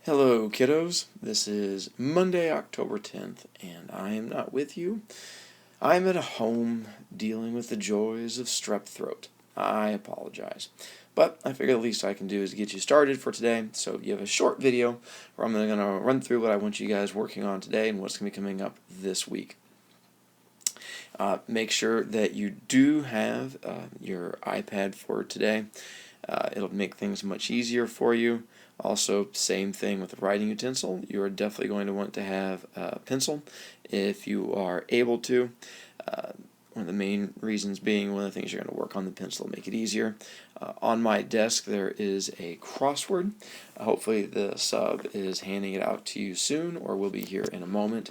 Hello, kiddos. This is Monday, October 10th, and I am not with you. I'm at home dealing with the joys of strep throat. I apologize. But I figure the least I can do is get you started for today. So you have a short video where I'm going to run through what I want you guys working on today and what's going to be coming up this week. Make sure that you do have your iPad for today. It'll make things much easier for you. Also, same thing with the writing utensil. You are definitely going to want to have a pencil if you are able to. One of the main reasons being one of the things you're going to work on the pencil to make it easier. On my desk there is a crossword. Hopefully the sub is handing it out to you soon or will be here in a moment.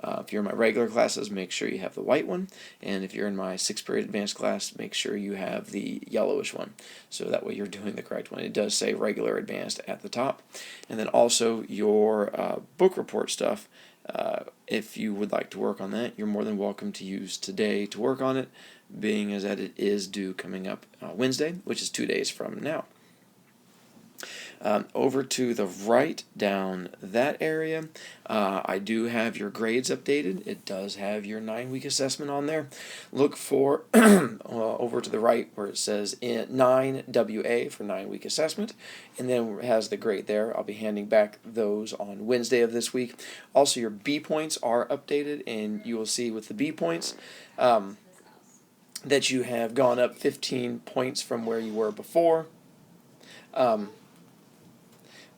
If you're in my regular classes, make sure you have the white one, and if you're in my 6th period advanced class, make sure you have the yellowish one, so that way you're doing the correct one. It does say regular advanced at the top. And then also your book report stuff. If you would like to work on that, you're more than welcome to use today to work on it, being as that it is due coming up Wednesday, which is 2 days from now. Over to the right down that area, I do have your grades updated. It does have your 9-week assessment on there. Look for over to the right where it says 9WA for 9-week assessment, and then it has the grade there. I'll be handing back those on Wednesday of this week. Also, your B points are updated, and you will see with the B points that you have gone up 15 points from where you were before.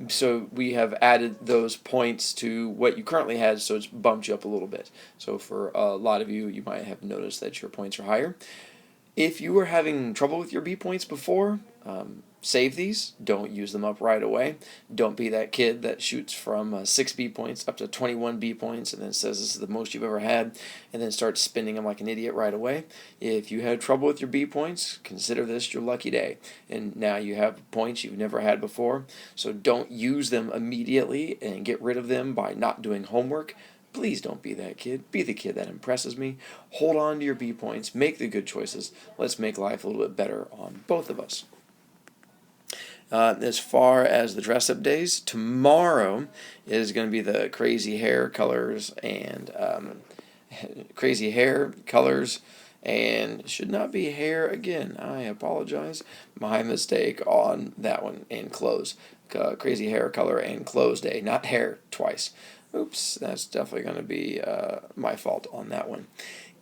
So we have added those points to what you currently had, so it's bumped you up a little bit. So for a lot of you, you might have noticed that your points are higher. If you were having trouble with your B points before, save these. Don't use them up right away. Don't be that kid that shoots from 6 B points up to 21 B points and then says this is the most you've ever had and then starts spending them like an idiot right away. If you had trouble with your B points, consider this your lucky day. And now you have points you've never had before. So don't use them immediately and get rid of them by not doing homework. Please don't be that kid. Be the kid that impresses me. Hold on to your B points. Make the good choices. Let's make life a little bit better on both of us. As far as the dress-up days, tomorrow is going to be the crazy hair colors and should not be hair again. I apologize. My mistake on that one. And clothes. Crazy hair color and clothes day, not hair twice. Oops, that's definitely going to be my fault on that one.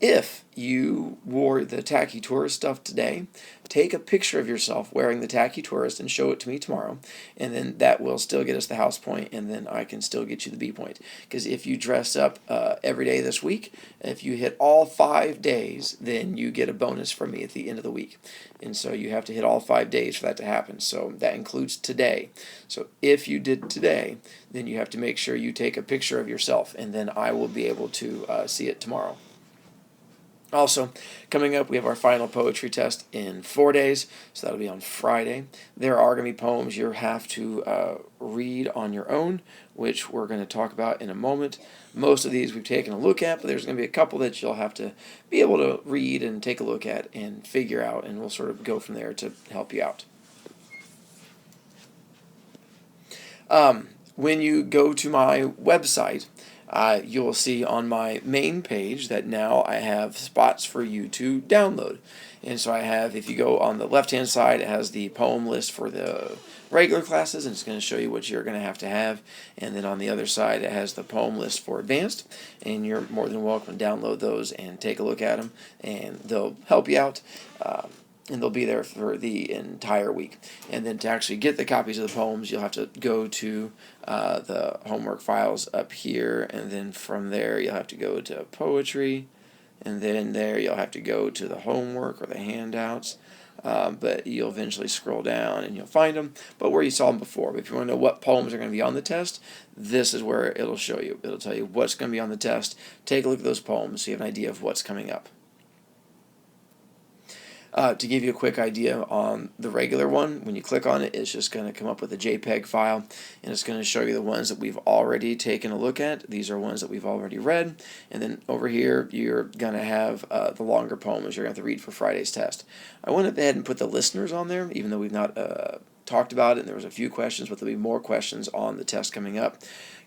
If you wore the Tacky Tourist stuff today, take a picture of yourself wearing the Tacky Tourist and show it to me tomorrow, and then that will still get us the house point, and then I can still get you the B point. Because if you dress up every day this week, if you hit all 5 days, then you get a bonus from me at the end of the week. And so you have to hit all 5 days for that to happen. So that includes today. So if you did today, then you have to make sure you take a picture of yourself, and then I will be able to see it tomorrow. Also, coming up, we have our final poetry test in 4 days, so that'll be on Friday. There are going to be poems you have to read on your own, which we're going to talk about in a moment. Most of these we've taken a look at, but there's going to be a couple that you'll have to be able to read and take a look at and figure out, and we'll sort of go from there to help you out. When you go to my website, you'll see on my main page that now I have spots for you to download. And so I have, if you go on the left-hand side, it has the poem list for the regular classes, and it's going to show you what you're going to have. And then on the other side, it has the poem list for advanced, and you're more than welcome to download those and take a look at them, and they'll help you out. And they'll be there for the entire week. And then to actually get the copies of the poems, you'll have to go to the homework files up here, and then from there you'll have to go to poetry, and then there you'll have to go to the homework or the handouts. But you'll eventually scroll down and you'll find them, but where you saw them before. But if you want to know what poems are going to be on the test, this is where it'll show you. It'll tell you what's going to be on the test. Take a look at those poems so you have an idea of what's coming up. To give you a quick idea on the regular one, when you click on it, it's just going to come up with a JPEG file, and it's going to show you the ones that we've already taken a look at. These are ones that we've already read, and then over here you're going to have the longer poems you're going to have to read for Friday's test. I went ahead and put the listeners on there, even though we've not talked about it, and there was a few questions, but there'll be more questions on the test coming up.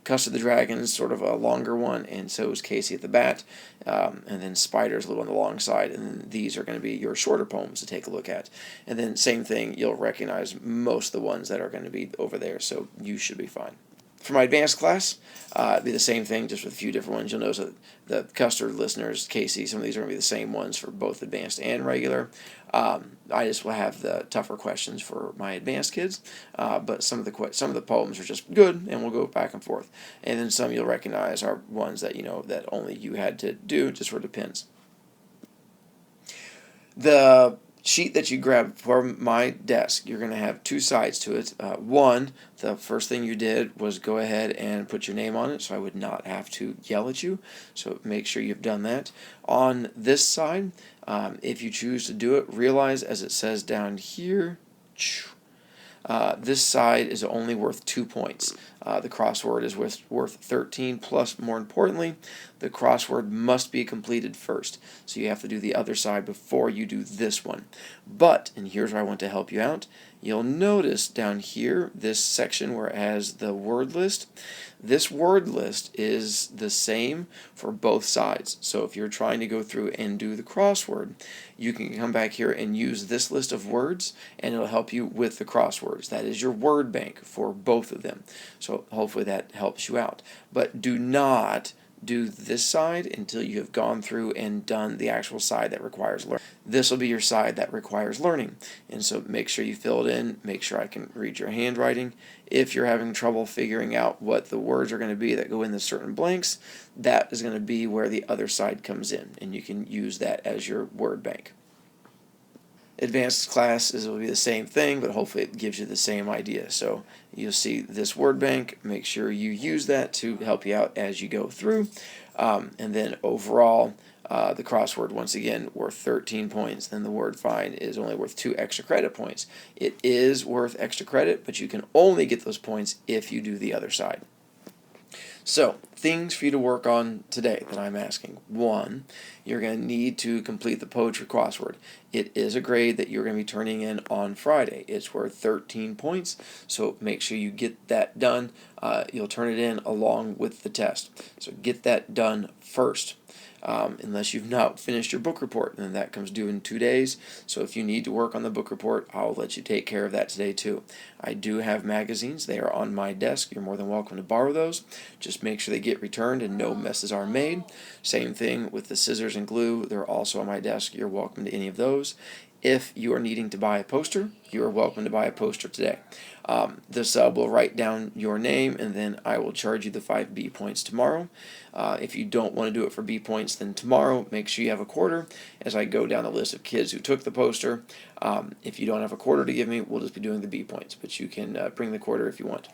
Cuss of the Dragon is sort of a longer one, and so is Casey at the Bat, and then Spider's a little on the long side, and then these are going to be your shorter poems to take a look at. And then same thing, you'll recognize most of the ones that are going to be over there, so you should be fine. For my advanced class, it'll be the same thing, just with a few different ones. You'll notice that the Custer listeners, Casey, some of these are going to be the same ones for both advanced and regular. I just will have the tougher questions for my advanced kids, but some of the poems are just good, and we'll go back and forth. And then some you'll recognize are ones that that only you had to do. It just sort of depends. The sheet that you grab from my desk, you're going to have two sides to it. One, the first thing you did was go ahead and put your name on it, so I would not have to yell at you. So make sure you've done that. On this side, if you choose to do it, realize as it says down here, this side is only worth 2 points. The crossword is worth 13, plus, more importantly, the crossword must be completed first. So you have to do the other side before you do this one. But, and here's where I want to help you out, you'll notice down here, this section where it has the word list, this word list is the same for both sides. So if you're trying to go through and do the crossword, you can come back here and use this list of words, and it'll help you with the crosswords. That is your word bank for both of them. So hopefully that helps you out. But do not do this side until you have gone through and done the actual side that requires learning. This will be your side that requires learning. And so make sure you fill it in. Make sure I can read your handwriting. If you're having trouble figuring out what the words are going to be that go in the certain blanks, that is going to be where the other side comes in, and you can use that as your word bank. Advanced classes will be the same thing, but hopefully it gives you the same idea. So you'll see this word bank. Make sure you use that to help you out as you go through. And then overall, the crossword, once again, worth 13 points. Then the word find is only worth 2 extra credit points. It is worth extra credit, but you can only get those points if you do the other side. So, things for you to work on today that I'm asking. 1, you're going to need to complete the poetry crossword. It is a grade that you're going to be turning in on Friday. It's worth 13 points, so make sure you get that done. You'll turn it in along with the test. So get that done first. Unless you've not finished your book report, and that comes due in 2 days. So if you need to work on the book report, I'll let you take care of that today too. I do have magazines. They are on my desk. You're more than welcome to borrow those. Just make sure they get returned and no messes are made. Same thing with the scissors and glue. They're also on my desk. You're welcome to any of those. If you are needing to buy a poster, you are welcome to buy a poster today. The sub will write down your name, and then I will charge you the 5 B points tomorrow. If you don't want to do it for B points, then tomorrow make sure you have a quarter as I go down the list of kids who took the poster. If you don't have a quarter to give me, we'll just be doing the B points, but you can bring the quarter if you want.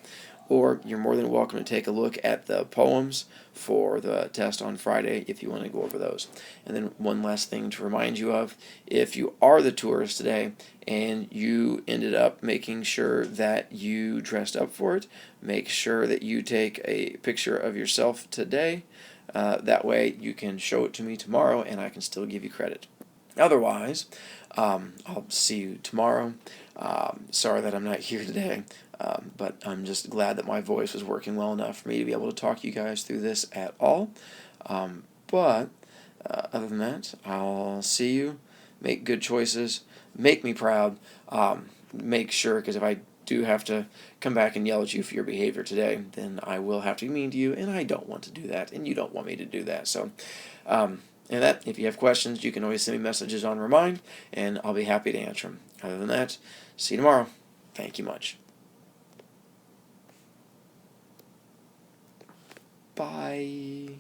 Or you're more than welcome to take a look at the poems for the test on Friday if you want to go over those. And then one last thing to remind you of, if you are the tourist today and you ended up making sure that you dressed up for it, make sure that you take a picture of yourself today. That way you can show it to me tomorrow and I can still give you credit. Otherwise, I'll see you tomorrow. Sorry that I'm not here today. But I'm just glad that my voice was working well enough for me to be able to talk you guys through this at all. But other than that, I'll see you. Make good choices. Make me proud. Make sure, because if I do have to come back and yell at you for your behavior today, then I will have to be mean to you, and I don't want to do that, and you don't want me to do that. So, and that, if you have questions, you can always send me messages on Remind, and I'll be happy to answer them. Other than that, see you tomorrow. Thank you much. Bye.